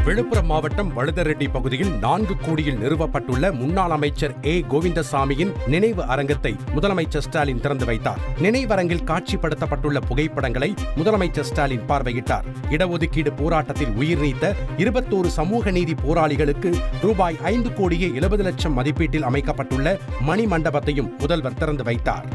விழுப்புரம் மாவட்டம் வழுதரெட்டி பகுதியில் 4 கோடியில் நிறுவப்பட்டுள்ள முன்னாள் அமைச்சர் ஏ கோவிந்தசாமியின் நினைவு அரங்கத்தை முதலமைச்சர் ஸ்டாலின் திறந்து வைத்தார். நினைவரங்கில் காட்சிப்படுத்தப்பட்டுள்ள புகைப்படங்களை முதலமைச்சர் ஸ்டாலின் பார்வையிட்டார். இடஒதுக்கீடு போராட்டத்தில் உயிர் நீத்த 21 சமூக நீதி போராளிகளுக்கு ரூபாய் 5 கோடியே 70 லட்சம் மதிப்பீட்டில் அமைக்கப்பட்டுள்ள மணி மண்டபத்தையும் முதல்வர் திறந்து வைத்தார்.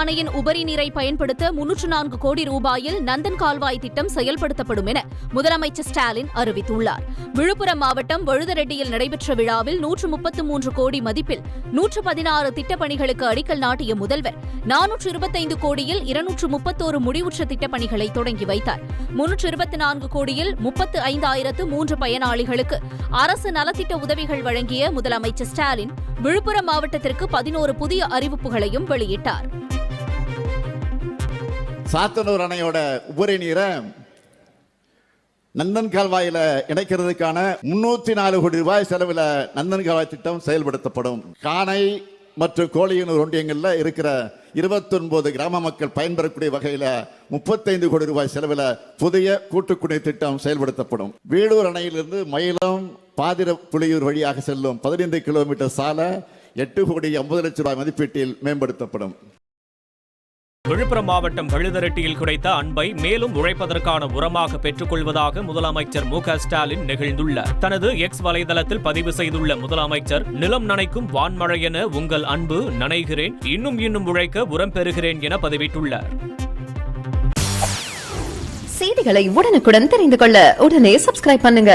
அணையின் உபரி நீரை பயன்படுத்த 304 கோடி ரூபாயில் நந்தன் கால்வாய் திட்டம் செயல்படுத்தப்படும் என முதலமைச்சர் ஸ்டாலின் அறிவித்துள்ளார். விழுப்புரம் மாவட்டம் வழுதரெட்டியில் நடைபெற்ற விழாவில் 133 கோடி மதிப்பில் 116 திட்டப்பணிகளுக்கு அடிக்கல் நாட்டிய முதல்வர் 425 கோடியில் 231 முடிவுற்ற திட்டப்பணிகளை தொடங்கி வைத்தார். 324 கோடியில் 35,003 பயனாளிகளுக்கு அரசு நலத்திட்ட உதவிகள் வழங்கிய முதலமைச்சர் ஸ்டாலின் விழுப்புரம் மாவட்டத்திற்கு 11 புதிய அறிவிப்புகளையும் வெளியிட்டார். சாத்தனூர் அணையோட உபரி நீரை நந்தன் கால்வாயில இணைக்கிறதுக்கான 304 கோடி ரூபாய் செலவில் நந்தன் கால்வாய் திட்டம் செயல்படுத்தப்படும். காணை மற்றும் கோழியனூர் ஒன்றியங்களில் இருக்கிற 29 கிராம மக்கள் பயன்பெறக்கூடிய வகையில் 35 கோடி ரூபாய் செலவில் புதிய கூட்டுக்குடிநீர் திட்டம் செயல்படுத்தப்படும். வீடூர் அணையிலிருந்து மயிலம் பாதிரப்புலியூர் வழியாக செல்லும் 15 கிலோமீட்டர் சாலை 8 கோடி 50 லட்சம் ரூபாய் மதிப்பீட்டில் மேம்படுத்தப்படும். விழுப்புரம் மாவட்டம் வழுதரெட்டியில் கிடைத்த அன்பை மேலும் உழைப்பதற்கான உரமாக பெற்றுக் கொள்வதாக முதலமைச்சர் மு.க. ஸ்டாலின் நெகிழ்ந்துள்ளார். தனது எக்ஸ் வலைதளத்தில் பதிவு செய்துள்ள முதலமைச்சர், நிலம் நனைக்கும் வான்மழை என உங்கள் அன்பு நனைகிறேன், இன்னும் உழைக்க உரம் பெறுகிறேன் என பதிவிட்டுள்ளார். செய்திகளை உடனுக்குடன் தெரிந்து கொள்ள உடனே சப்ஸ்கிரைப் பண்ணுங்க.